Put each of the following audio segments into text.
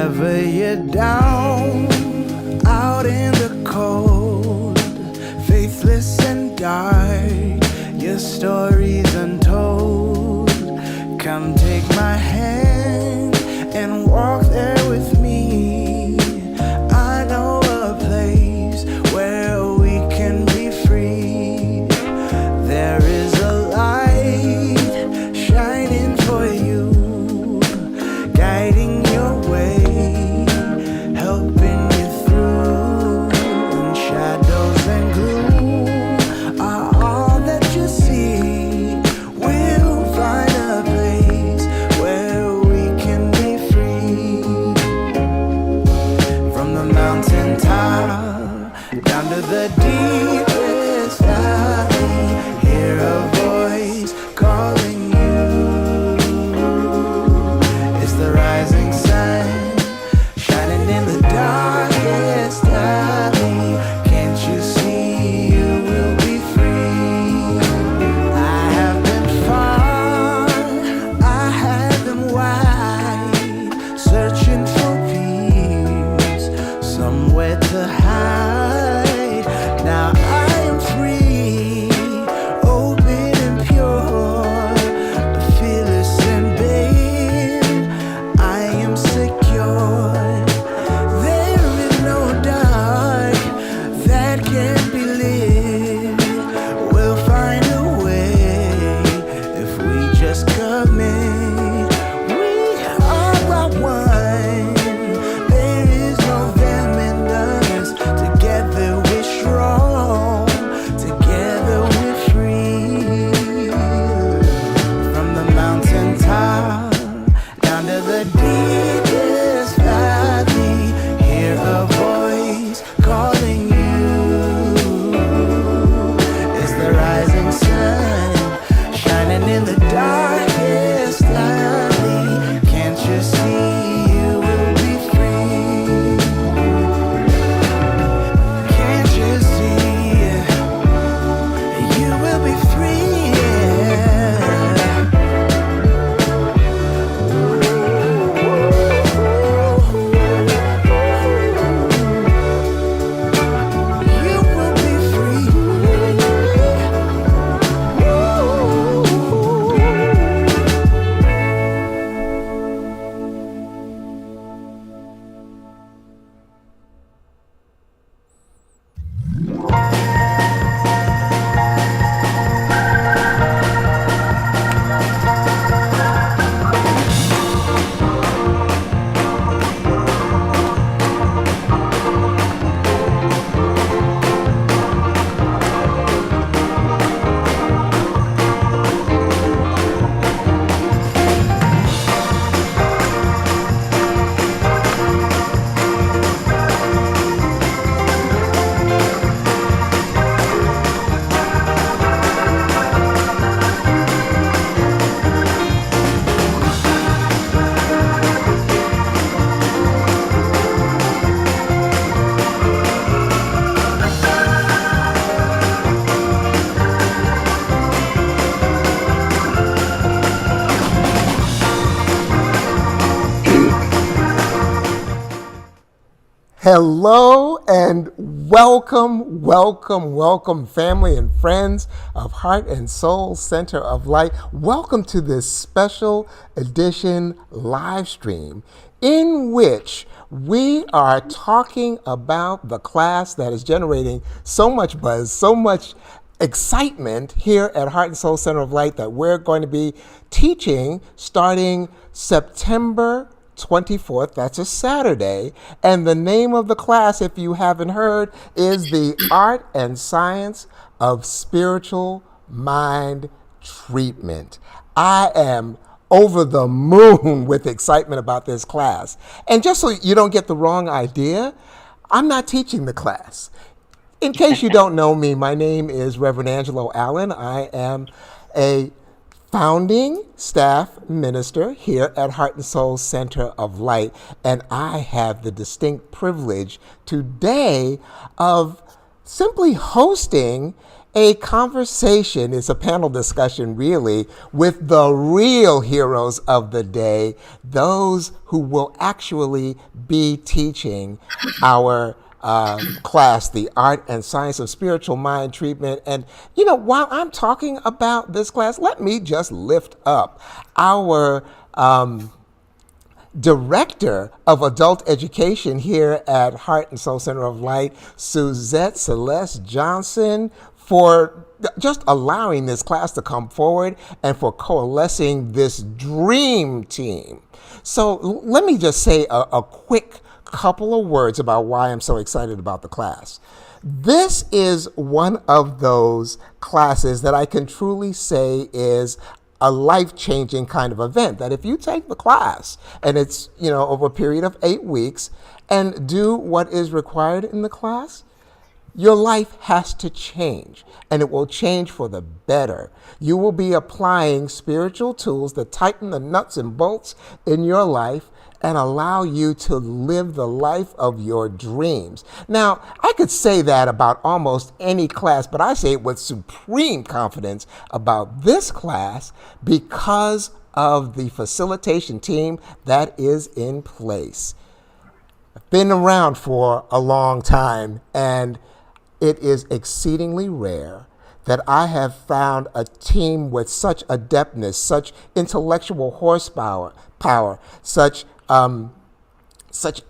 Whenever you're down, out in the cold, faithless and dark, your story's untold. Come take my hand and walk there with me. I know a place where we can be free. There is a light shining for you, guiding your way, helping you through. And shadows and gloom are all that you see. We'll find a place where we can be free. From the mountain top down to the deepest valley, hear a voice calling you. It's the rising sun shining in the darkest alley. Can't you see you will be free? I have been far, I have been wide, searching for peace, somewhere to hide. Now I am free, open and pure, fearless and babe, I am secure. There is no dark that can't be lit. We'll find a way if we just commit. We are one. There is no them and us. Together we're strong. Together we're free. From the mountain top down to the deepest valley, hear a voice calling you. It's the rising sun shining in the darkest alley. Can't you see you will be free? Can't you see you will be free? You will be free. Hello and welcome, family and friends of Heart and Soul Center of Light. Welcome to this special edition live stream in which we are talking about the class that is generating so much buzz, so much excitement here at Heart and Soul Center of Light that we're going to be teaching starting September 24th, that's a Saturday, and the name of the class, if you haven't heard, is the Art and Science of Spiritual Mind Treatment. I am over the moon with excitement about this class. And just so you don't get the wrong idea, I'm not teaching the class. In case you don't know me, my name is Reverend Angelo Allen. I am a founding staff minister here at Heart and Soul Center of Light, and I have the distinct privilege today of simply hosting a conversation. It's a panel discussion, really, with the real heroes of the day, those who will actually be teaching our class, The Art and Science of Spiritual Mind Treatment. And, while I'm talking about this class, let me just lift up our Director of Adult Education here at Heart and Soul Center of Light, Suzette Celeste Johnson, for just allowing this class to come forward and for coalescing this dream team. So let me just say a quick couple of words about why I'm so excited about the class. This is one of those classes that I can truly say is a life-changing kind of event, that if you take the class and it's, over a period of 8 weeks and do what is required in the class, your life has to change, and it will change for the better. You will be applying spiritual tools that tighten the nuts and bolts in your life and allow you to live the life of your dreams. Now, I could say that about almost any class, but I say it with supreme confidence about this class because of the facilitation team that is in place. I've been around for a long time, and it is exceedingly rare that I have found a team with such adeptness, such intellectual horsepower, such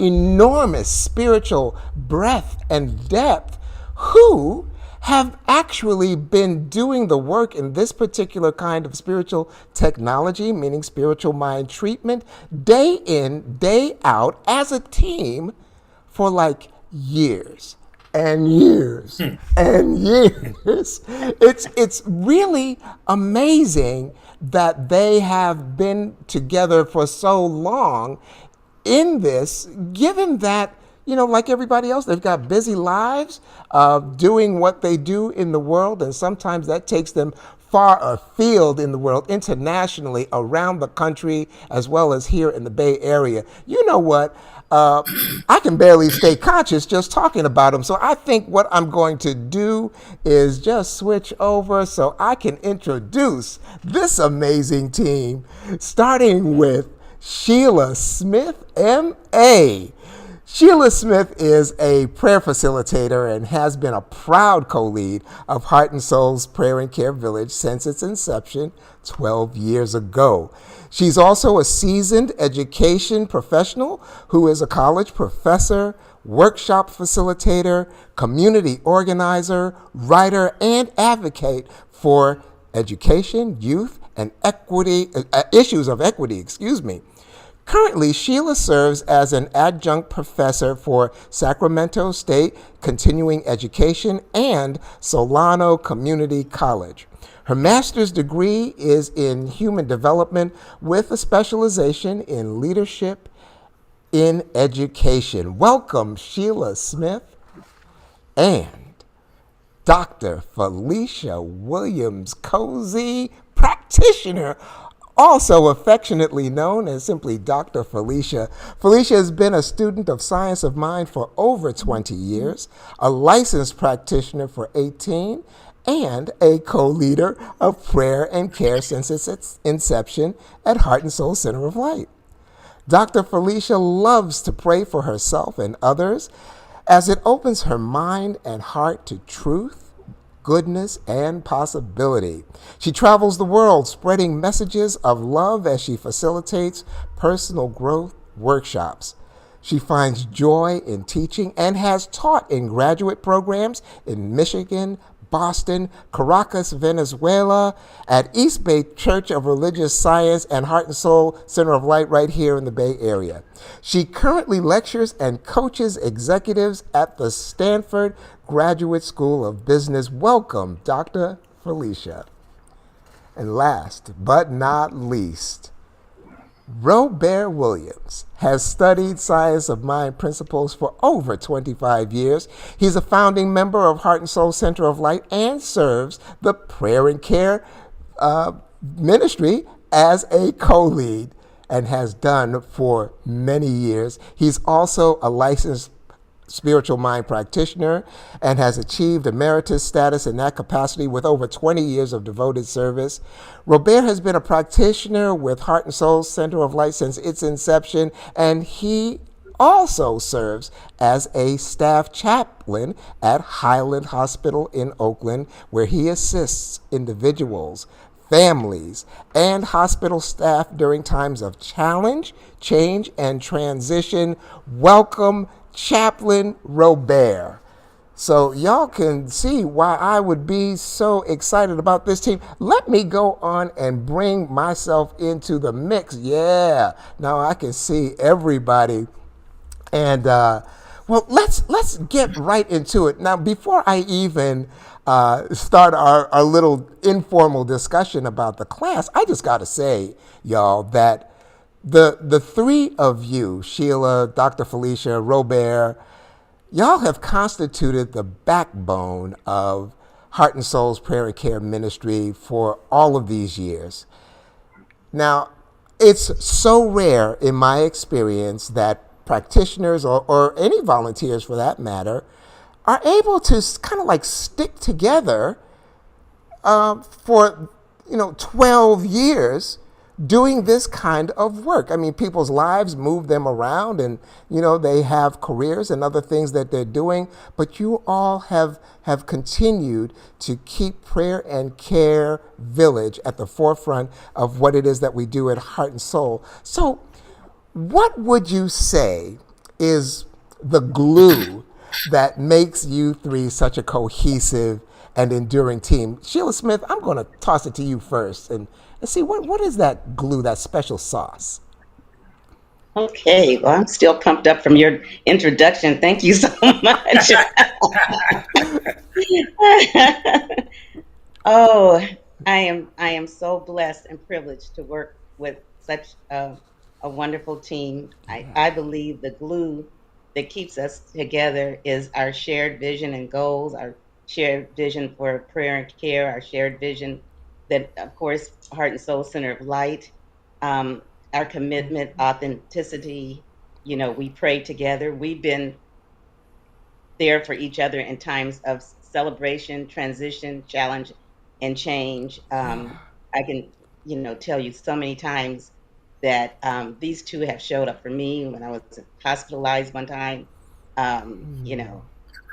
enormous spiritual breadth and depth, who have actually been doing the work in this particular kind of spiritual technology, meaning spiritual mind treatment, day in, day out, as a team for like years and years and years. It's really amazing that they have been together for so long in this, given that, like everybody else, they've got busy lives doing what they do in the world, and sometimes that takes them far afield in the world, internationally, around the country, as well as here in the Bay Area. You know what? I can barely stay conscious just talking about them. So I think what I'm going to do is just switch over so I can introduce this amazing team, starting with Sheila Smith, M.A. Sheila Smith is a prayer facilitator and has been a proud co-lead of Heart and Soul's Prayer and Care Village since its inception 12 years ago. She's also a seasoned education professional who is a college professor, workshop facilitator, community organizer, writer, and advocate for education, youth, and issues of equity. Currently, Sheila serves as an adjunct professor for Sacramento State Continuing Education and Solano Community College. Her master's degree is in human development with a specialization in leadership in education. Welcome, Sheila Smith and Dr. Felicia Williams-Cozy, practitioner, also affectionately known as simply Dr. Felicia. Felicia has been a student of Science of Mind for over 20 years, a licensed practitioner for 18, and a co-leader of prayer and care since its inception at Heart and Soul Center of Light. Dr. Felicia loves to pray for herself and others as it opens her mind and heart to truth, goodness, and possibility. She travels the world spreading messages of love as she facilitates personal growth workshops. She finds joy in teaching and has taught in graduate programs in Michigan, Boston, Caracas, Venezuela, at East Bay Church of Religious Science and Heart and Soul Center of Light right here in the Bay Area. She currently lectures and coaches executives at the Stanford Graduate School of Business. Welcome, Dr. Felicia. And last but not least, Robert Williams has studied Science of Mind principles for over 25 years. He's a founding member of Heart and Soul Center of Light and serves the Prayer and Care ministry as a co-lead and has done for many years. He's also a licensed spiritual mind practitioner and has achieved emeritus status in that capacity with over 20 years of devoted service. Robert has been a practitioner with Heart and Soul Center of Light since its inception, and he also serves as a staff chaplain at Highland Hospital in Oakland, where he assists individuals, families, and hospital staff during times of challenge, change, and transition. Welcome, Chaplain Robert. So y'all can see why I would be so excited about this team. Let me go on and bring myself into the mix. Yeah, now I can see everybody. And well, let's get right into it. Now, before I even start our little informal discussion about the class, I just got to say, y'all, that the three of you, Sheila, Dr. Felicia, Robert, y'all have constituted the backbone of Heart and Soul's Prayer and Care Ministry for all of these years. Now, it's so rare in my experience that practitioners or any volunteers for that matter are able to kind of like stick together for 12 years doing this kind of work. I mean, people's lives move them around, and they have careers and other things that they're doing, but you all have continued to keep Prayer and Care Village at the forefront of what it is that we do at Heart and Soul. So what would you say is the glue that makes you three such a cohesive and enduring team? Sheila Smith, I'm going to toss it to you first and see what is that glue, that special sauce? Okay, well, I'm still pumped up from your introduction. Thank you so much. Oh, I am so blessed and privileged to work with such a wonderful team. I believe the glue that keeps us together is our shared vision and goals, our shared vision for prayer and care, our shared vision that, of course, Heart and Soul Center of Light, um, our commitment, authenticity. We pray together. We've been there for each other in times of celebration, transition, challenge, and change. Yeah. I can, tell you so many times that these two have showed up for me when I was hospitalized one time. Um, you know,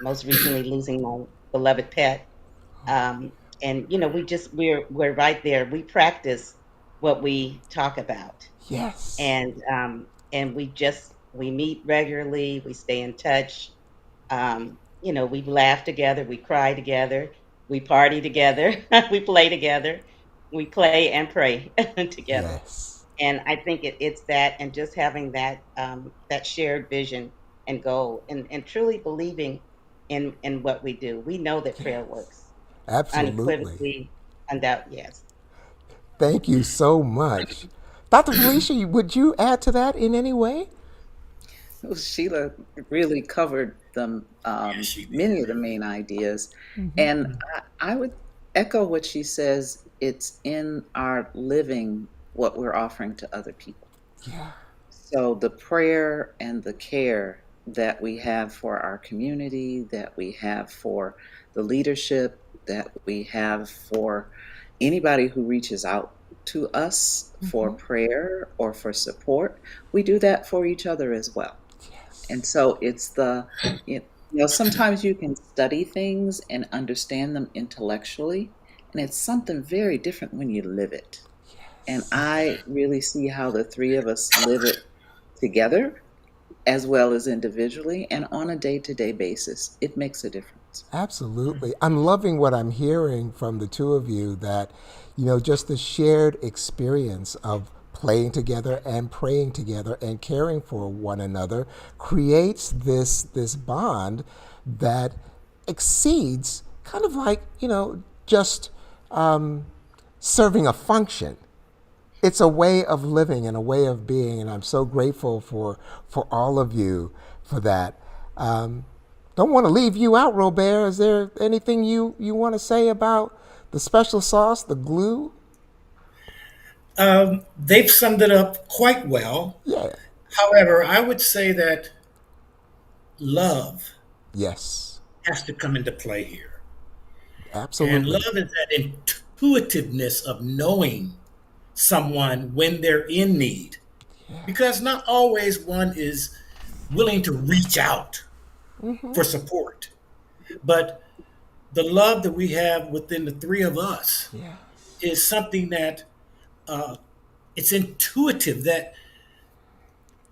Most recently losing my beloved pet. Um, and we're right there. We practice what we talk about, Yes. and we meet regularly. We stay in touch. We laugh together, we cry together, we party together, we play together, we play and pray together. Yes. And I think it's that, and just having that shared vision and goal, and truly believing in what we do. We know that prayer Yes. works Absolutely. unequivocally, undoubtedly. Yes. Thank you so much. Dr. Felicia, would you add to that in any way? Well, Sheila really covered many of the main ideas. And I would echo what she says. It's in our living what we're offering to other people. Yeah. So the prayer and the care that we have for our community, that we have for the leadership, that we have for anybody who reaches out to us for prayer or for support, we do that for each other as well. And Yes. so sometimes you can study things and understand them intellectually, and it's something very different when you live it. And Yes. I really see how the three of us live it together as well as individually and on a day to day basis. It makes a difference. Absolutely. I'm loving what I'm hearing from the two of you that, just the shared experience of playing together and praying together and caring for one another creates this bond that exceeds kind of like, just serving a function. It's a way of living and a way of being, and I'm so grateful for all of you for that. Um, don't want to leave you out, Robert. Is there anything you want to say about the special sauce, the glue? They've summed it up quite well. Yeah. However, I would say that love Yes, has to come into play here. And absolutely. love is that intuitiveness of knowing someone when they're in need. Because not always one is willing to reach out for support. But the love that we have within the three of us Yeah. is something that uh, it's intuitive that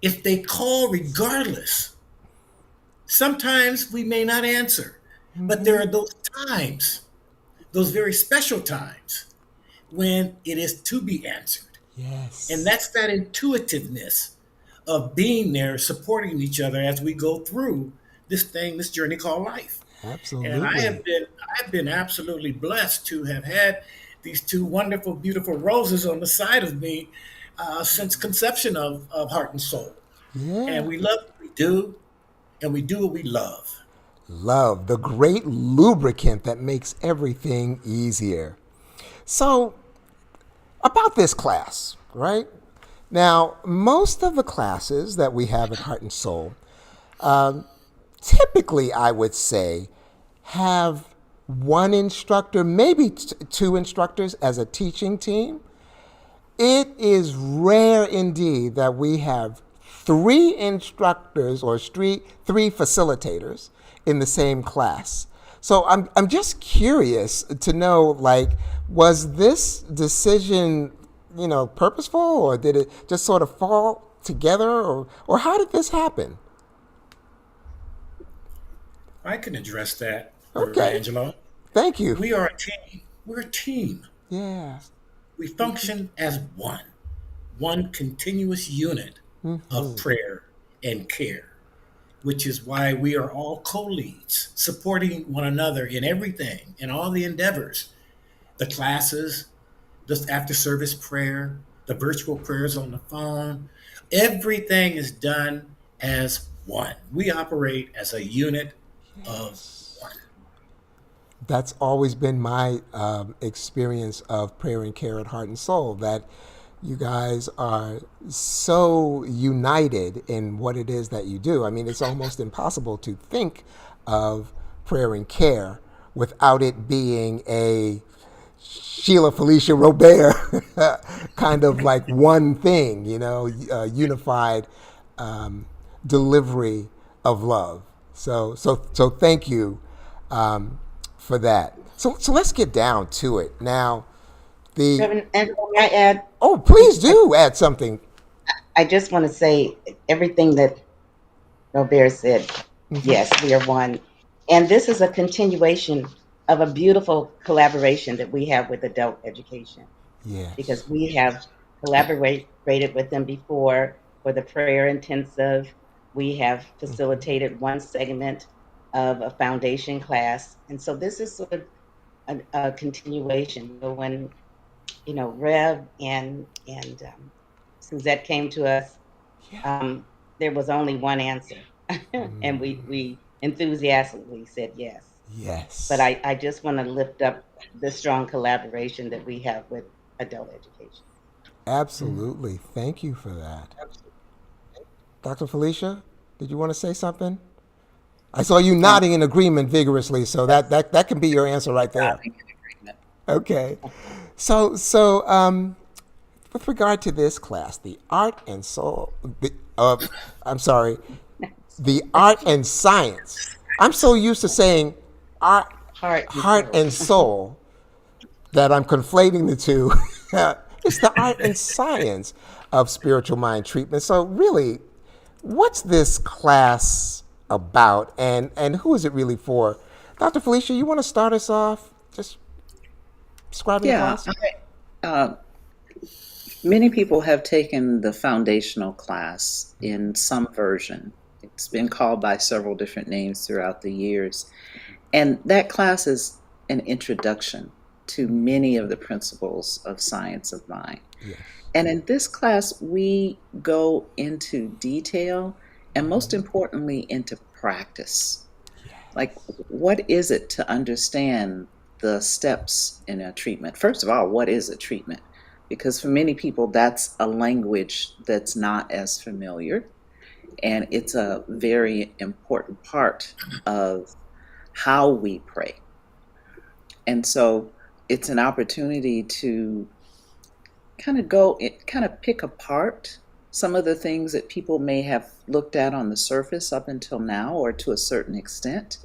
if they call regardless, sometimes we may not answer, but there are those times, those very special times when it is to be answered. And Yes. that's that intuitiveness of being there, supporting each other as we go through this journey called life. And Absolutely. I've been absolutely blessed to have had these two wonderful, beautiful roses on the side of me since conception of Heart and Soul. And Yeah. we love what we do, and we do what we love. Love, the great lubricant that makes everything easier. So, about this class, right? Now, most of the classes that we have at Heart and Soul, typically, I would say, have one instructor, maybe two instructors as a teaching team. It is rare indeed that we have three instructors or three facilitators in the same class. So I'm just curious to know, like, was this decision, purposeful, or did it just sort of fall together, or how did this happen? I can address that, Okay, Angelo. thank you. We are a team. We're a team. Yeah. We function as one continuous unit of prayer and care, which is why we are all co leads, supporting one another in everything, in all the endeavors, the classes, the after service prayer, the virtual prayers on the phone. Everything is done as one. We operate as a unit of one. That's always been my experience of prayer and care at Heart and Soul, that you guys are so united in what it is that you do. I mean, it's almost impossible to think of prayer and care without it being a Sheila Felicia Robert kind of like one thing, unified delivery of love. So thank you for that. So let's get down to it now. The Reverend Angela, may I add? Oh, please do add something. I just want to say everything that Robert said. Yes, we are one. And this is a continuation of a beautiful collaboration that we have with adult education, because Yes. we have collaborated with them before for the prayer intensive. We have facilitated one segment of a foundation class. And so this is sort of a continuation. So when, Rev and Suzette came to us, um, there was only one answer. And we enthusiastically said yes. But Yes. I just want to lift up the strong collaboration that we have with adult education. Absolutely. Thank you for that. Dr. Felicia, did you want to say something? I saw you Um, nodding in agreement vigorously, so that can be your answer right there. nodding in agreement. Okay. So, with regard to this class, the art and soul, I'm sorry, the art and science. I'm so used to saying art, Heart and heart soul. and soul that I'm conflating the two. It's the art and science of spiritual mind treatment. So, really, what's this class about, and who is it really for? Dr. Felicia, you want to start us off just describing the Yeah, class? many people have taken the foundational class in some version. It's been called by several different names throughout the years. And that class is an introduction to many of the principles of science of mind. Yes. And in this class, we go into detail and, most importantly, into practice. Like, what is it to understand the steps in a treatment? First of all, what is a treatment? Because for many people, that's a language that's not as familiar. And it's a very important part of how we pray. And so it's an opportunity to kind of pick apart some of the things that people may have looked at on the surface up until now, or to a certain extent,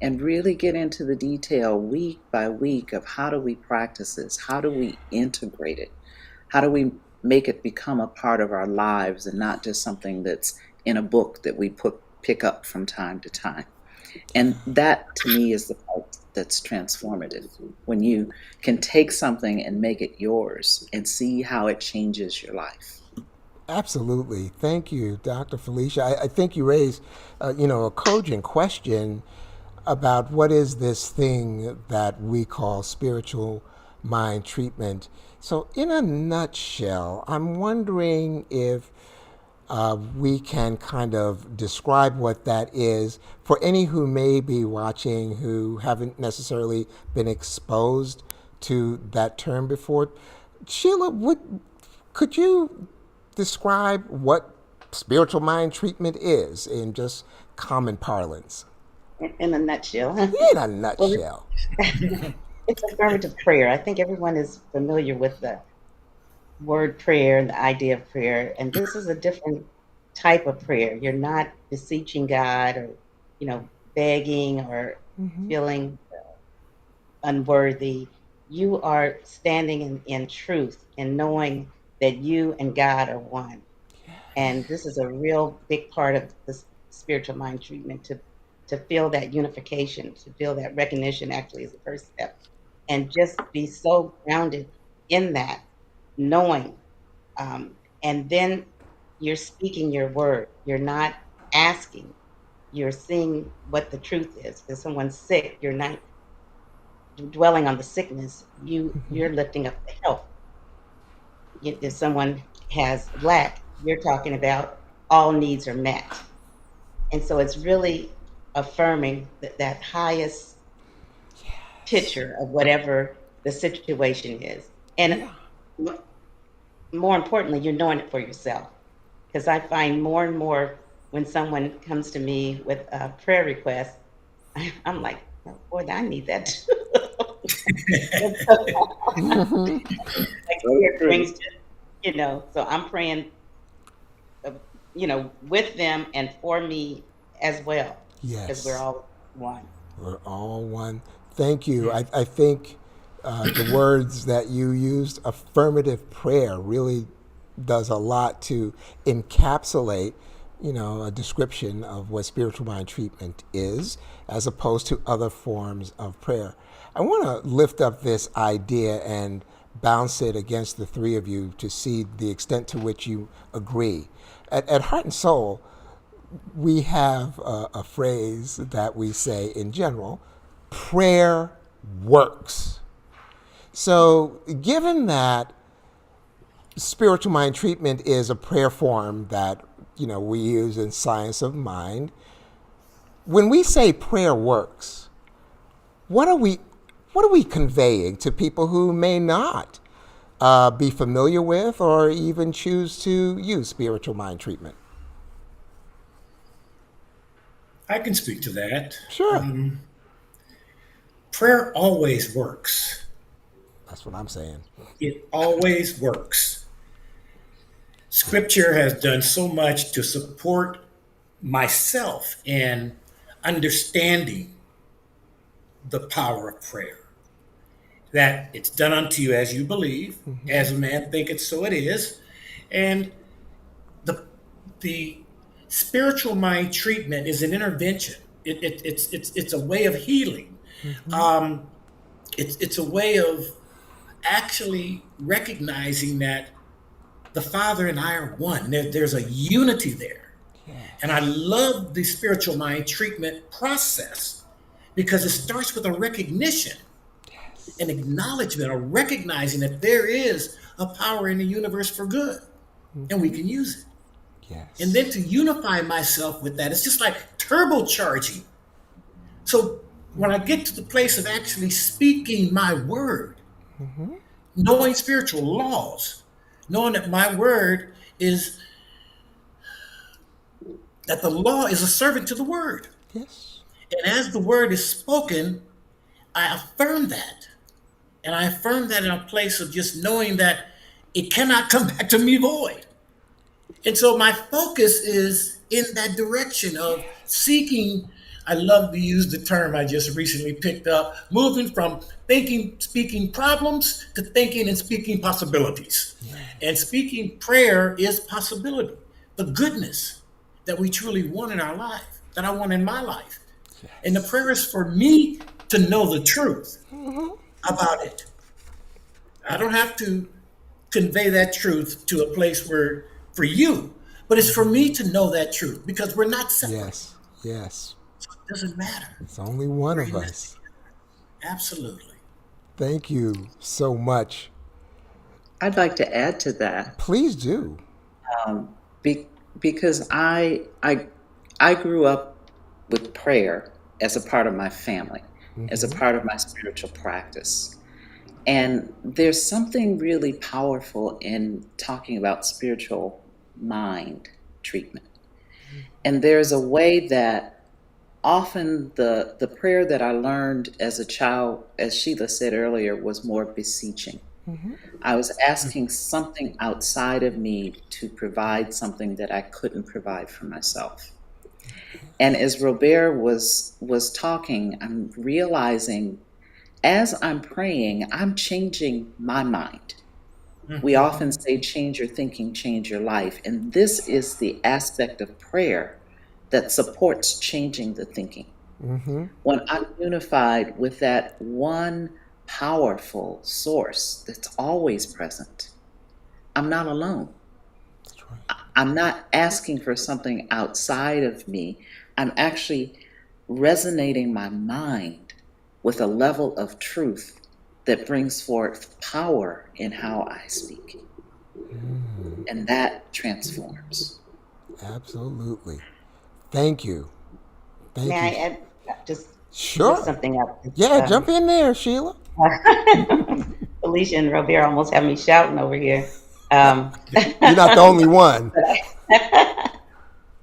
and really get into the detail week by week of how do we practice this? How do we integrate it? How do we make it become a part of our lives and not just something that's in a book that we pick up from time to time? And that to me is the part that's transformative, when you can take something and make it yours and see how it changes your life. Absolutely. Thank you, Dr. Felicia. I think you raised, a cogent question about what is this thing that we call spiritual mind treatment. So, in a nutshell, I'm wondering if we can kind of describe what that is for any who may be watching who haven't necessarily been exposed to that term before. Sheila, could you describe what spiritual mind treatment is in just common parlance? In a nutshell. In a Well, nutshell. it's affirmative prayer. I think everyone is familiar with the word prayer and the idea of prayer. And this is a different type of prayer. You're not beseeching God or, begging or feeling unworthy. You are standing in truth and knowing that you and God are one. And this is a real big part of the spiritual mind treatment, to feel that unification, to feel that recognition actually is the first step. And just be so grounded in that, knowing. And then you're speaking your word. You're not asking. You're seeing what the truth is. If someone's sick, you're not dwelling on the sickness. You're lifting up the health. If someone has lack, you're talking about all needs are met. And so it's really affirming that highest picture of whatever the situation is. And more importantly, you're knowing it for yourself. Because I find more and more when someone comes to me with a prayer request, I'm like, oh, boy, I need that too. Like fear brings, so I'm praying, with them and for me as well, because we're Yes, all one. we're all one. Thank you. I think the words that you used, affirmative prayer, really does a lot to encapsulate, a description of what spiritual mind treatment is, as opposed to other forms of prayer. I want to lift up this idea and bounce it against the three of you to see the extent to which you agree. At Heart and Soul, we have a phrase that we say in general: prayer works. So, given that spiritual mind treatment is a prayer form that we use in science of mind, when we say prayer works, what are we conveying to people who may not be familiar with or even choose to use spiritual mind treatment? I can speak to that. Sure. Prayer always works. That's what I'm saying. It always works. Scripture has done so much to support myself in understanding the power of prayer. That it's done unto you as you believe, as a man thinketh, so it is. And the spiritual mind treatment is an intervention. It's a way of healing. It's a way of actually recognizing that the Father and I are one. There's a unity there. And I love the spiritual mind treatment process because it starts with a recognition, an acknowledgement, a recognizing that there is a power in the universe for good and we can use it. Yes. And then to unify myself with that, it's just like turbocharging. So when I get to the place of actually speaking my word, knowing spiritual laws, knowing that my word is that the law is a servant to the word. Yes. And as the word is spoken, I affirm that. And I affirm that in a place of just knowing that it cannot come back to me void. And so my focus is in that direction of seeking. I love to use the term I just recently picked up, moving from thinking, speaking problems to thinking and speaking possibilities. And speaking prayer is possibility, the goodness that we truly want in our life, that I want in my life. And the prayer is for me to know the truth about it. I don't have to convey that truth to a place where for you, but it's for me to know that truth because we're not separate. Yes. Yes. It doesn't matter. It's only one We're of in this us. together. Absolutely. Thank you so much. I'd like to add to that, Please do. be, because I grew up with prayer as a part of my family, as a part of my spiritual practice. And there's something really powerful in talking about spiritual mind treatment. And there's a way that often the prayer that I learned as a child, as Sheila said earlier, was more beseeching. I was asking something outside of me to provide something that I couldn't provide for myself. And as Robert was talking, I'm realizing as I'm praying, I'm changing my mind. We often say, change your thinking, change your life. And this is the aspect of prayer that supports changing the thinking. When I'm unified with that one powerful source that's always present, I'm not alone. That's right. I'm not asking for something outside of me. I'm actually resonating my mind with a level of truth that brings forth power in how I speak. And that transforms. Absolutely. Thank you. Thank May I you. add just Sure. something up? Yeah, jump in there, Sheila. Felicia and Robert almost have me shouting over here. You're not the only one.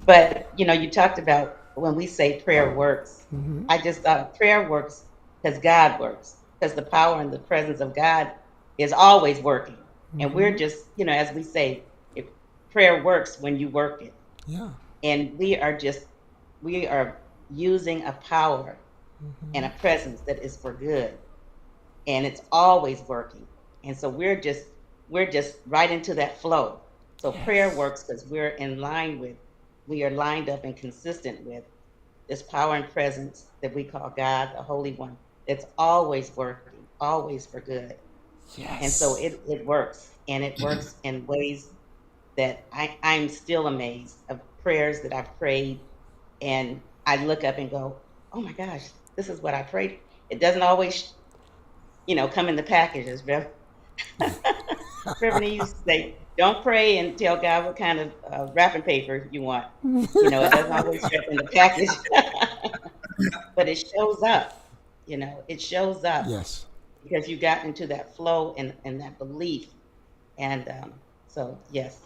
But you talked about when we say prayer works. I just thought prayer works because God works, because the power and the presence of God is always working, and we're just as we say, if prayer works when you work it, Yeah. and we are using a power and a presence that is for good, and it's always working, and so we're just right into that flow. So prayer works because we are lined up and consistent with this power and presence that we call God, the Holy One. It's always working, always for good. And so Yes. it works, and it works in ways that I'm still amazed of prayers that I've prayed, and I look up and go, oh my gosh, this is what I prayed. It doesn't always, come in the packages. Reverend used to say, don't pray and tell God what kind of wrapping paper you want. It doesn't always show up in the package, but it shows up. It shows up Yes. because you got into that flow and that belief. And so, yes,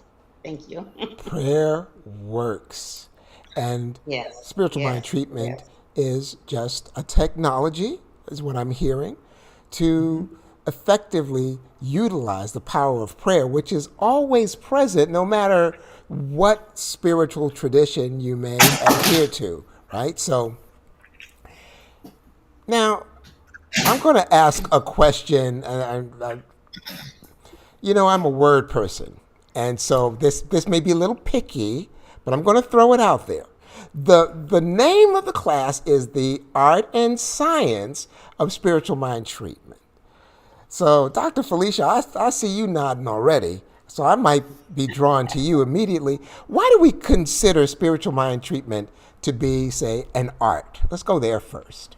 thank you. Prayer works. And Yes, spiritual mind yes, treatment yes. is just a technology, is what I'm hearing, to effectively utilize the power of prayer, which is always present no matter what spiritual tradition you may adhere to, right? So now I'm going to ask a question, and I'm a word person, and so this may be a little picky, but I'm going to throw it out there. The name of the class is the Art and Science of Spiritual Mind Treatment. So, Dr. Felicia, I see you nodding already, so I might be drawn to you immediately. Why do we consider spiritual mind treatment to be, say, an art? Let's go there first.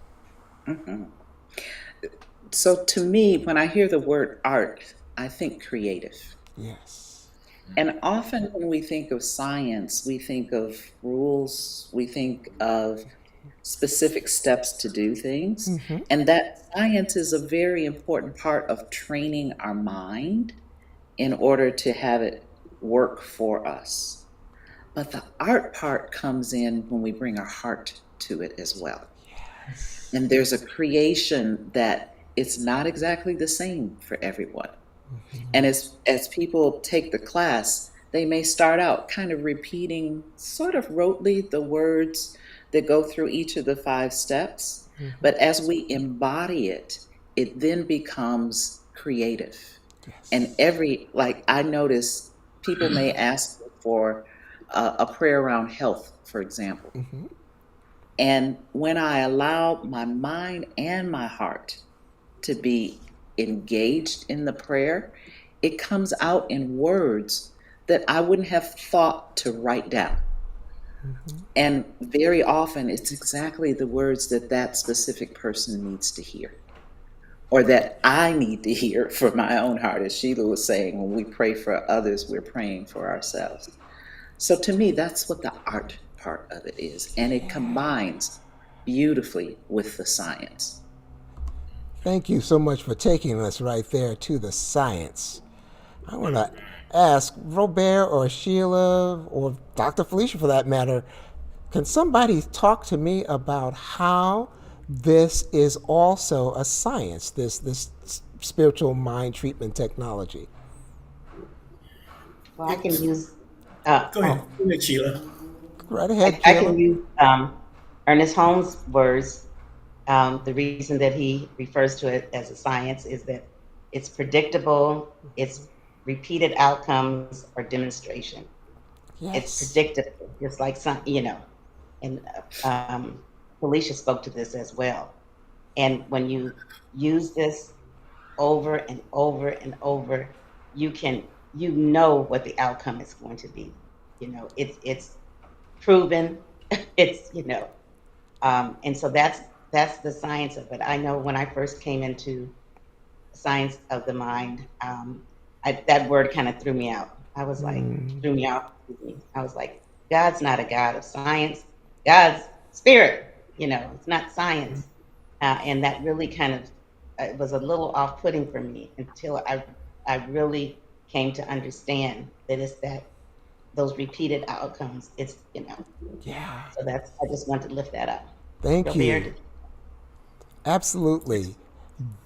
So to me, when I hear the word art, I think creative. Yes. And often when we think of science, we think of rules, we think of specific steps to do things. And that science is a very important part of training our mind in order to have it work for us. But the art part comes in when we bring our heart to it as well. And there's a creation that it's not exactly the same for everyone. And as people take the class, they may start out kind of repeating sort of rotely the words that go through each of the 5 steps. But as we embody it, it then becomes creative. And like I notice people may ask for a prayer around health, for example. And when I allow my mind and my heart to be engaged in the prayer, it comes out in words that I wouldn't have thought to write down. And very often it's exactly the words that that specific person needs to hear, or that I need to hear for my own heart. As Sheila was saying, when we pray for others, we're praying for ourselves. So to me, that's what the art part of it is. And it combines beautifully with the science. Thank you so much for taking us right there to the science. I want to ask Robert or Sheila or Dr. Felicia for that matter, can somebody talk to me about how this is also a science, this spiritual mind treatment technology? Well, I can use. Go ahead. Go ahead, Sheila. Right ahead, I Sheila. can use Ernest Holmes' words. The reason that he refers to it as a science is that it's predictable, it's repeated outcomes or demonstration. It's predictable, just like some, and Felicia spoke to this as well. And when you use this over and over and over, you know what the outcome is going to be. It's proven. It's and so that's the science of it. I know when I first came into science of the mind, that word kind of threw me out. I was like, threw me off. I was like, God's not a God of science. God's spirit. It's not science. And that really kind of it was a little off-putting for me until I really came to understand that it's those repeated outcomes. It's Yeah. So I just want to lift that up. Thank you. Robert, Absolutely.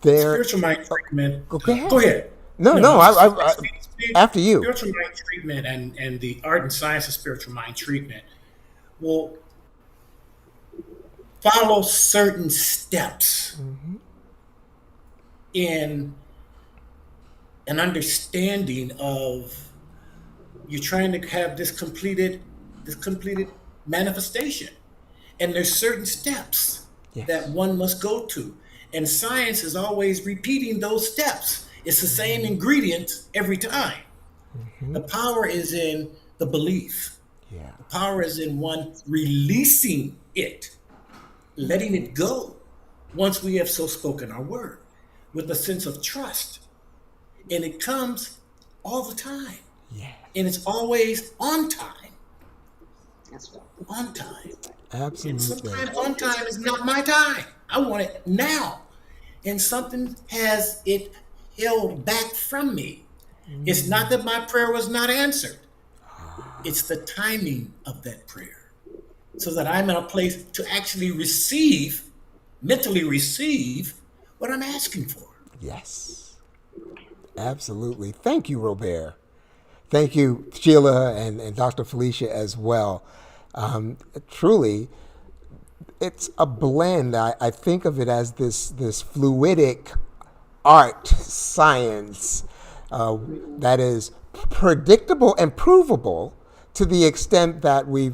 There. Spiritual mind treatment. Go ahead. Go ahead. No. After you. Spiritual mind treatment and the art and science of spiritual mind treatment will follow certain steps in an understanding of you're trying to have this completed manifestation, and there's certain steps that one must go to, and science is always repeating those steps. It's the same ingredient every time. The power is in the belief. The power is in one releasing it, letting it go once we have so spoken our word with a sense of trust. And it comes all the time. And it's always on time. that's right. On time. And Absolutely. sometimes on time is not my time. I want it now. And something has it held back from me. It's not that my prayer was not answered. It's the timing of that prayer. So that I'm in a place to actually mentally receive what I'm asking for. Yes. Absolutely. Thank you, Robert. Thank you, Sheila and Dr. Felicia as well. Truly, it's a blend. I think of it as this fluidic art science that is predictable and provable to the extent that we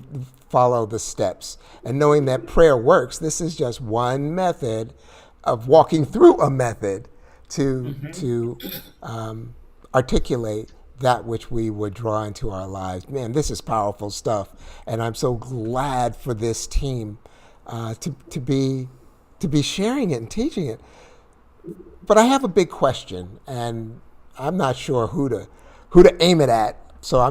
follow the steps. And knowing that prayer works, this is just one method of walking through a method to articulate that which we would draw into our lives. Man, this is powerful stuff, and I'm so glad for this team to be sharing it and teaching it. But I have a big question, and I'm not sure who to aim it at. So I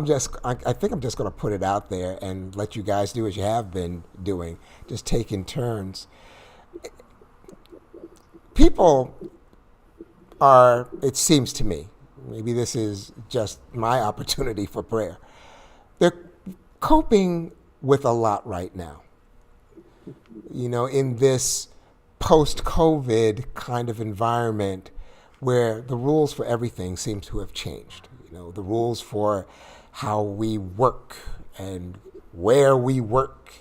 think I'm just going to put it out there and let you guys do as you have been doing, just taking turns. People are, it seems to me, maybe this is just my opportunity for prayer. coping with a lot right now. In this post-COVID kind of environment where the rules for everything seem to have changed. The rules for how we work and where we work,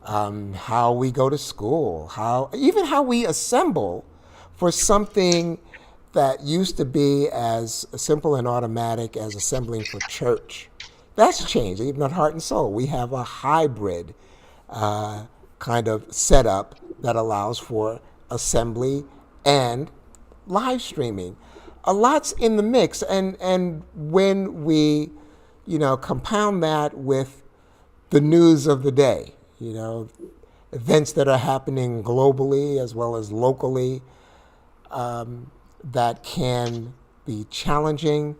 how we go to school, even how we assemble for something that used to be as simple and automatic as assembling for church. That's changed. Even at Heart and Soul, we have a hybrid kind of setup that allows for assembly and live streaming. A lot's in the mix, and when we, compound that with the news of the day, events that are happening globally as well as locally, that can be challenging.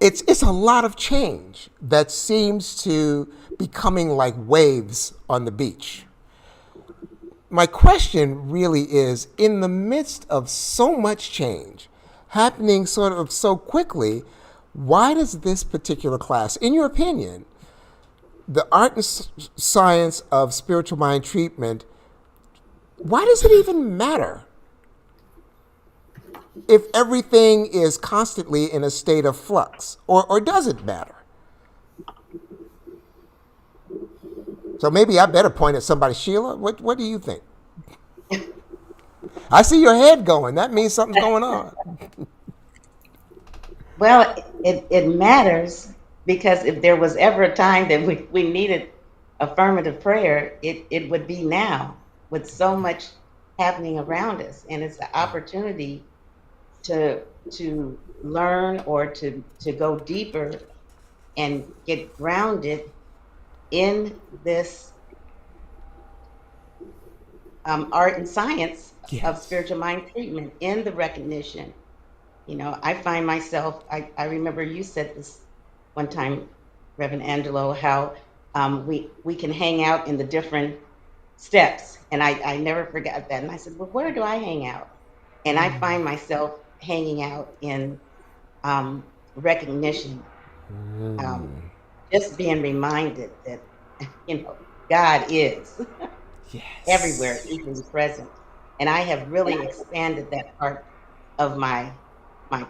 It's a lot of change that seems to be coming like waves on the beach. My question really is, in the midst of so much change happening sort of so quickly, why does this particular class, in your opinion, the art and science of spiritual mind treatment, why does it even matter if everything is constantly in a state of flux? Or does it matter? So maybe I better point at somebody. Sheila, what do you think? I see your head going. That means something's going on. Well, it matters because if there was ever a time that we needed affirmative prayer, it would be now with so much happening around us. And it's the opportunity to learn or to go deeper and get grounded in this art and science of Yes. spiritual mind treatment, in the recognition. I find myself, I remember you said this one time, Reverend Angelo, how we can hang out in the different steps. And I never forgot that. And I said, well, where do I hang out? And I find myself hanging out in recognition, just being reminded that, God is Yes. everywhere, equally present. And I have really expanded that part of my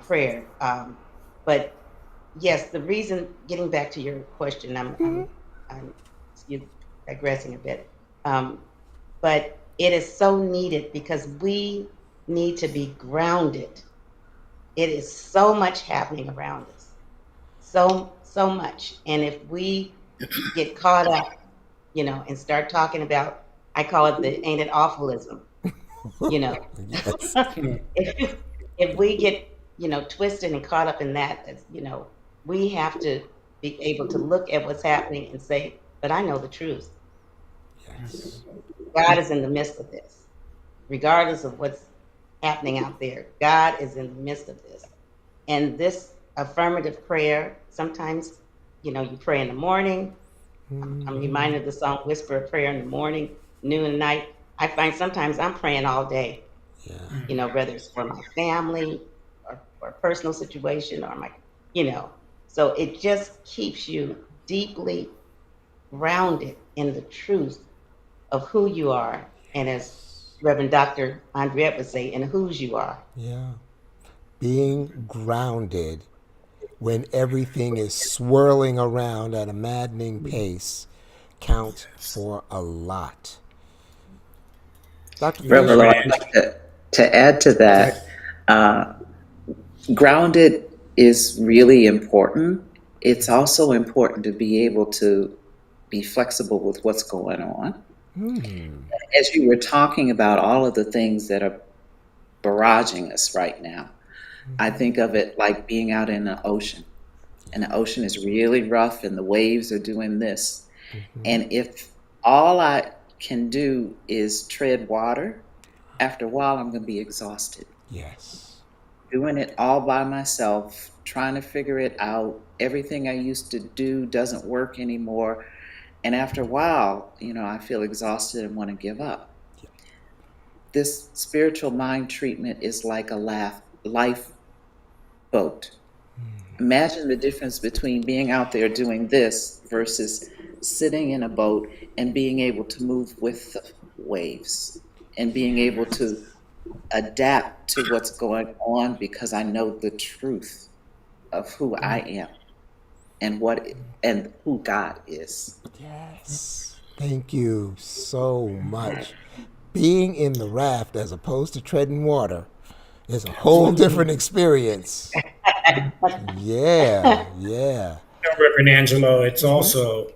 prayer. But yes, the reason, getting back to your question, I'm excuse, digressing a bit. But it is so needed because we need to be grounded. It is so much happening around us, so much. And if we get caught up, and start talking about, I call it the ain't it awfulism, Yes. if we get twisted and caught up in that, we have to be able to look at what's happening and say, but I know the truth. Yes. God is in the midst of this, regardless of what's happening out there. God is in the midst of this. And this affirmative prayer, sometimes, you pray in the morning. I'm reminded of the song Whisper a Prayer in the Morning, noon and night. I find sometimes I'm praying all day, Yeah. whether it's for my family or a personal situation or my, so it just keeps you deeply grounded in the truth of who you are. And as Reverend Dr. Andriette would say, and whose you are. Yeah. Being grounded when everything is swirling around at a maddening pace counts for a lot. Dr. Reverend, Fisher, I'd like to add to that. Grounded is really important. It's also important to be able to be flexible with what's going on. As you were talking about all of the things that are barraging us right now, I think of it like being out in the ocean. And the ocean is really rough and the waves are doing this. And if all I can do is tread water, after a while I'm going to be exhausted. yes. Doing it all by myself, trying to figure it out. Everything I used to do doesn't work anymore. And after a while, I feel exhausted and want to give up. This spiritual mind treatment is like a lifeboat. Imagine the difference between being out there doing this versus sitting in a boat and being able to move with the waves and being able to adapt to what's going on because I know the truth of who I am and who God is. Yes. Thank you so much. Being in the raft as opposed to treading water is a whole different experience. Yeah, yeah. Reverend Angelo, it's also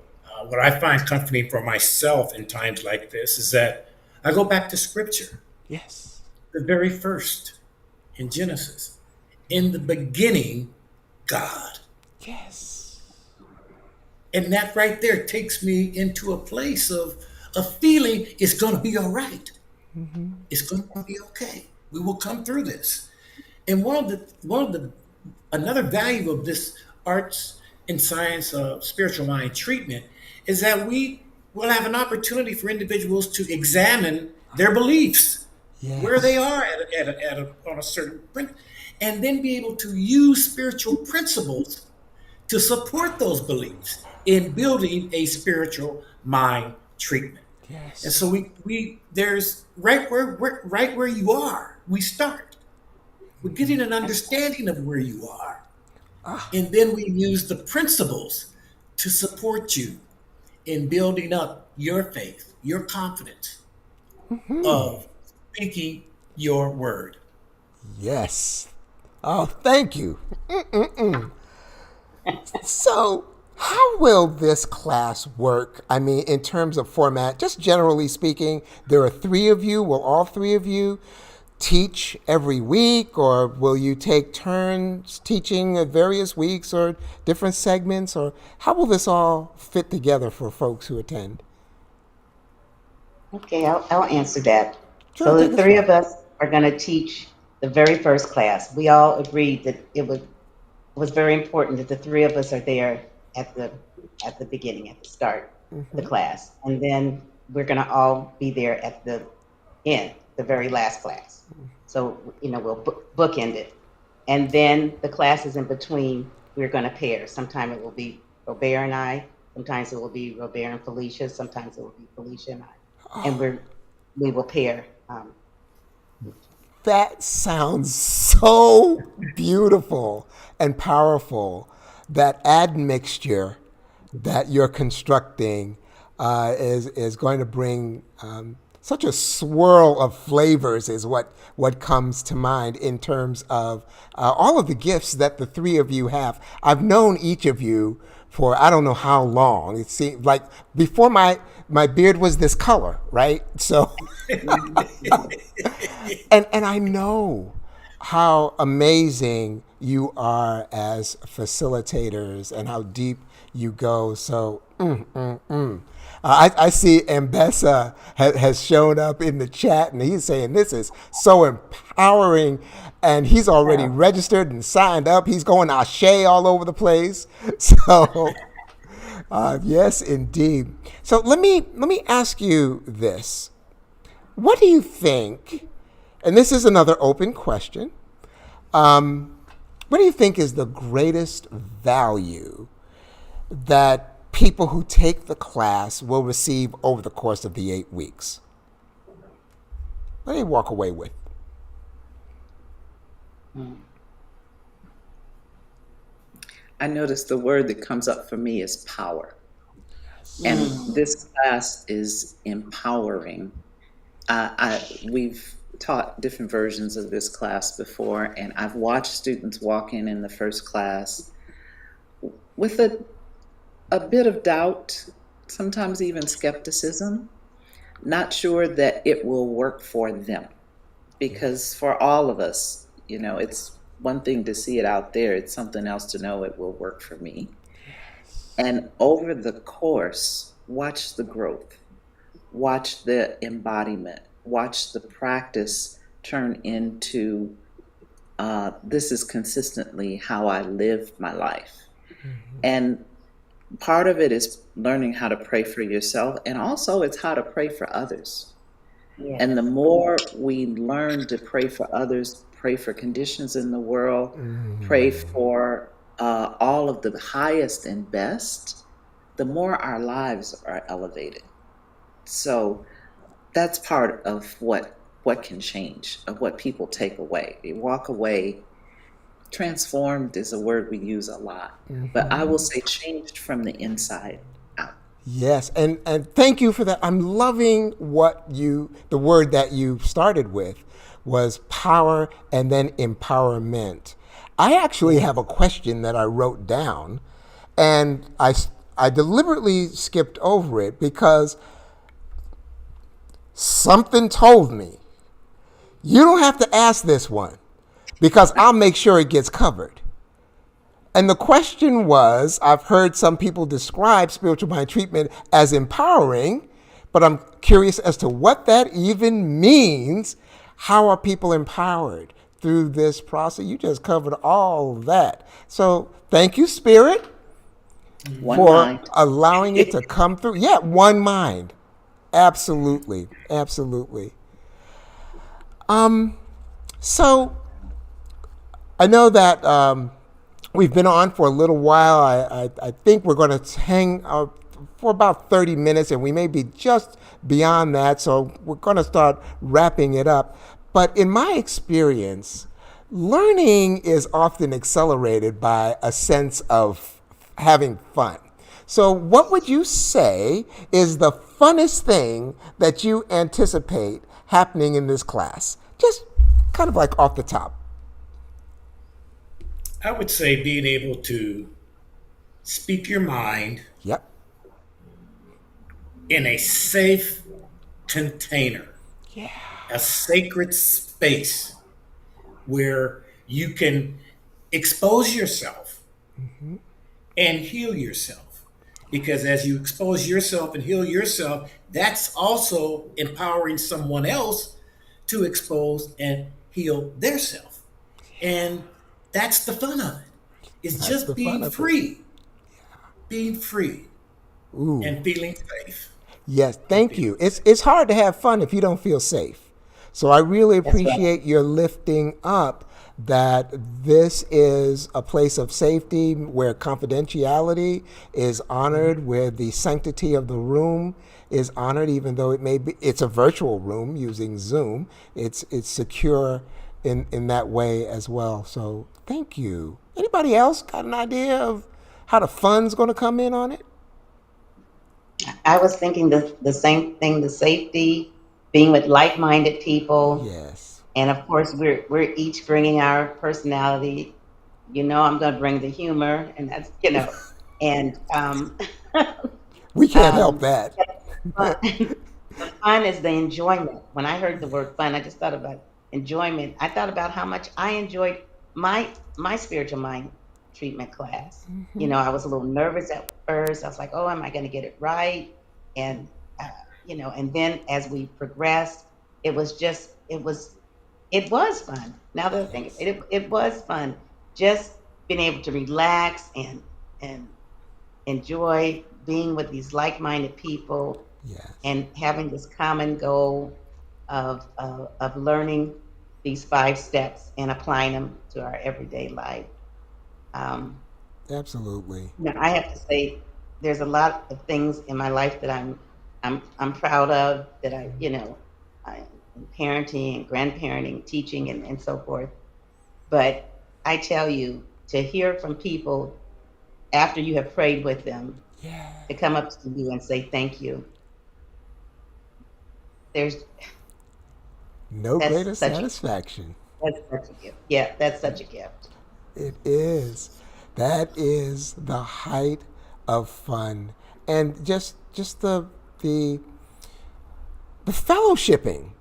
what I find comforting for myself in times like this is that I go back to scripture, Yes. the very first in Genesis. In the beginning, God. Yes. And that right there takes me into a place of a feeling it's going to be all right. It's going to be okay. We will come through this. And another value of this arts and science of spiritual mind treatment is that we will have an opportunity for individuals to examine their beliefs, where they Yes. are on a certain print, and then be able to use spiritual principles to support those beliefs in building a spiritual mind treatment. And Yes. so we there's right where you are, we start. We're getting an understanding of where you are. And then we use the principles to support you in building up your faith, your confidence of speaking your word. Yes. Oh, thank you. So, how will this class work? I mean, in terms of format, just generally speaking, there are three of you. Will all three of you teach every week, or will you take turns teaching at various weeks or different segments, or how will this all fit together for folks who attend? Okay, I'll answer that. Sure, So take the us three from. of us are going to teach the very first class. We all agreed that was very important that the three of us are there at the beginning, at the start of the class, and then we're going to all be there at the end, the very last class. So we'll bookend it, and then the classes in between we're going to pair. Sometimes it will be Robert and I. Sometimes it will be Robert and Felicia. Sometimes it will be Felicia and I, and we will pair. That sounds so beautiful and powerful. That admixture that you're constructing is going to bring such a swirl of flavors is what comes to mind in terms of all of the gifts that the three of you have. I've known each of you for I don't know how long. It seems like before my beard was this color, right? So and I know how amazing you are as facilitators and how deep you go. So, I see Ambessa has shown up in the chat and he's saying this is so empowering. And he's already registered and signed up. He's going ashe all over the place. So, yes, indeed. So let me ask you this: what do you think? And this is another open question. What do you think is the greatest value that people who take the class will receive over the course of the 8 weeks? What do you walk away with? I notice the word that comes up for me is power. And this class is empowering. We've taught different versions of this class before, and I've watched students walk in the first class with a bit of doubt, sometimes even skepticism, not sure that it will work for them. Because for all of us, it's one thing to see it out there, it's something else to know it will work for me. And over the course, watch the growth, watch the embodiment, watch the practice turn into this is consistently how I live my life. And part of it is learning how to pray for yourself, and also it's how to pray for others. Yes. And the more we learn to pray for others, pray for conditions in the world, pray for all of the highest and best, the more our lives are elevated. So that's part of what can change, of what people take away. They walk away transformed is a word we use a lot, but I will say changed from the inside out. Yes, and thank you for that. I'm loving the word that you started with was power and then empowerment. I actually have a question that I wrote down, and I deliberately skipped over it because something told me you don't have to ask this one because I'll make sure it gets covered. And the question was, I've heard some people describe spiritual mind treatment as empowering, but I'm curious as to what that even means. How are people empowered through this process? You just covered all that. So thank you, Spirit, One for mind. allowing it to come through. Yeah, one mind. Absolutely. Absolutely. So I know that we've been on for a little while. I think we're going to hang out for about 30 minutes, and we may be just beyond that. So we're going to start wrapping it up. But in my experience, learning is often accelerated by a sense of having fun. So what would you say is the funnest thing that you anticipate happening in this class? Just kind of like off the top. I would say being able to speak your mind Yep. in a safe container, Yeah. a sacred space where you can expose yourself and heal yourself. Because as you expose yourself and heal yourself, that's also empowering someone else to expose and heal their self. And that's the fun of it. It's That's just the fun being of it. free, being free Ooh. and feeling safe. Yes, thank you. It's hard to have fun if you don't feel safe. So I really That's right. appreciate your lifting up that this is a place of safety where confidentiality is honored, where the sanctity of the room is honored, even though it's a virtual room using Zoom. It's secure in that way as well. So thank you. Anybody else got an idea of how the fun's going to come in on it? I was thinking the same thing, the safety, being with like-minded people. Yes. And of course, we're each bringing our personality. You know, I'm going to bring the humor, and that's, and We can't help um, that. fun. The fun is the enjoyment. When I heard the word fun, I just thought about enjoyment. I thought about how much I enjoyed my spiritual mind treatment class. I was a little nervous at first. I was like, "Oh, am I going to get it right?" And and then as we progressed, it was just it was fun. Now that I think of it, it was fun. Just being able to relax and enjoy being with these like-minded people Yes, and having this common goal of learning these 5 steps and applying them to our everyday life. Um, absolutely. I have to say, there's a lot of things in my life that I'm proud of that I parenting and grandparenting, teaching and so forth. But I tell you, to hear from people after you have prayed with them, Yeah. to come up to you and say thank you. There's No that's greater such satisfaction. that's such a gift. Yeah, that's such a gift. It is. That is the height of fun, and just the fellowshipping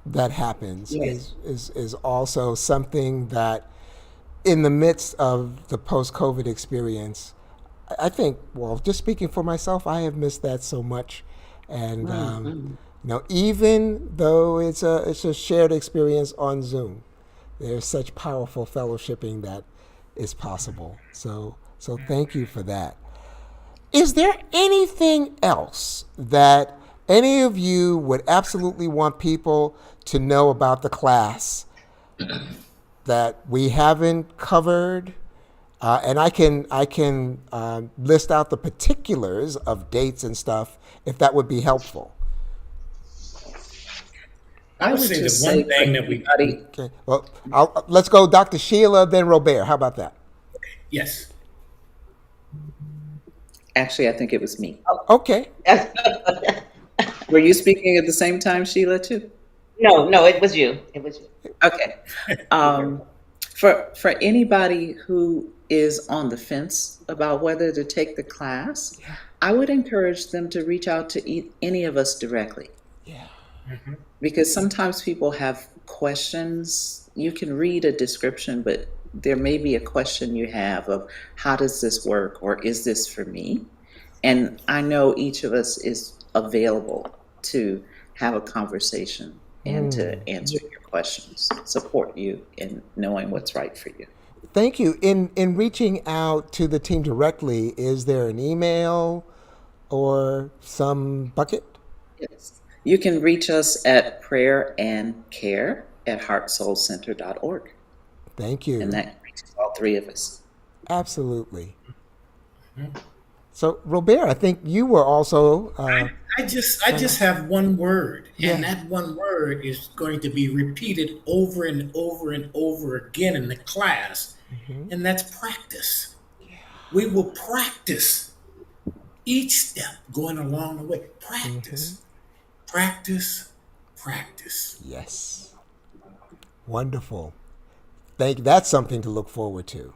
that happens Yes. is also something that in the midst of the post-COVID experience, I think, well, just speaking for myself, I have missed that so much. And, even though it's a shared experience on Zoom, there's such powerful fellowshipping that is possible. So thank you for that. Is there anything else that any of you would absolutely want people to know about the class that we haven't covered? And I can list out the particulars of dates and stuff if that would be helpful. I I would would say the just one say for thing that we, anybody, Okay. Well, let's go Dr. Sheila, then Robert. How about that? yes, actually, I think it was me. Okay. Were you speaking at the same time, Sheila, too? No, no, it was you. It was you. Okay. Um, for anybody who is on the fence about whether to take the class, I would encourage them to reach out to any of us directly. Yeah. Because sometimes people have questions. You can read a description, but there may be a question you have of how does this work or is this for me? And I know each of us is available to have a conversation and to answer your questions, support you in knowing what's right for you. Thank you. In reaching out to the team directly, is there an email or some bucket? Yes. You can reach us at prayerandcare@heartsoulcenter.org, Thank you. and that reaches all three of us. Absolutely. So, Robert, I think you were also. I just have one word, Yeah. and that one word is going to be repeated over and over and over again in the class, and that's practice. We will practice each step going along the way. Practice, practice, practice. Yes. Wonderful. Thank you. That's something to look forward to.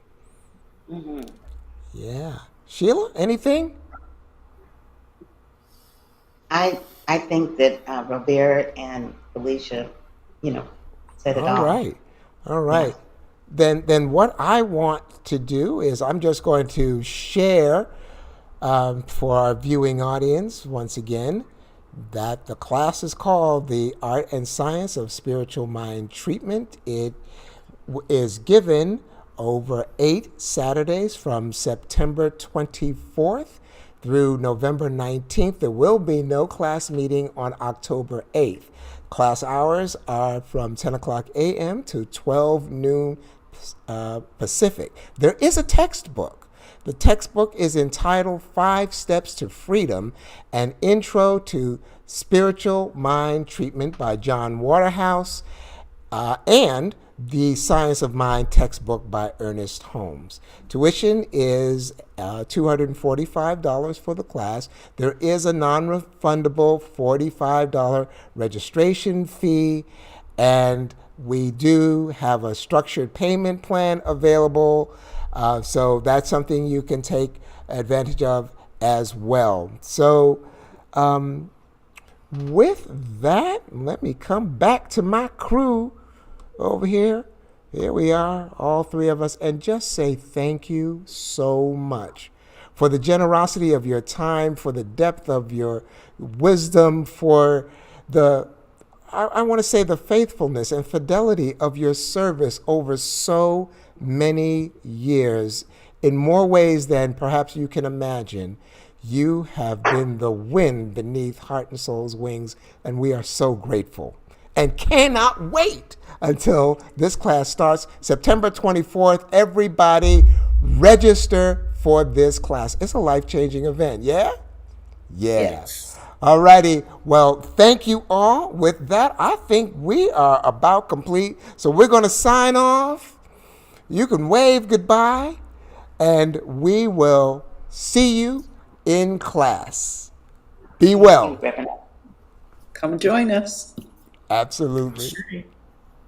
Yeah. Sheila, anything? I think that Robert and Felicia, said it all. All right. All right. Then what I want to do is I'm just going to share for our viewing audience once again that the class is called The Art and Science of Spiritual Mind Treatment. It is given over 8 Saturdays from September 24th through November 19th. There will be no class meeting on October 8th. Class hours are from 10 o'clock a.m. to 12 noon Pacific. There is a textbook. The textbook is entitled 5 Steps to Freedom, an Intro to Spiritual Mind Treatment by John Waterhouse, and the Science of Mind textbook by Ernest Holmes. Tuition is $245 for the class. There is a non-refundable $45 registration fee, and we do have a structured payment plan available, so that's something you can take advantage of as well. So with that, let me come back to my crew over here. Here we are, all three of us, and just say thank you so much for the generosity of your time, for the depth of your wisdom, for the, I want to say, the faithfulness and fidelity of your service over so many years. In more ways than perhaps you can imagine, you have been the wind beneath Heart and Soul's wings, and we are so grateful and cannot wait until this class starts September 24th. Everybody register for this class. It's a life-changing event, yeah? Yes. All righty. Well, thank you all. With that, I think we are about complete. So we're going to sign off. You can wave goodbye, and we will see you in class. Be well. Reverend. Come join us. Absolutely. Sure.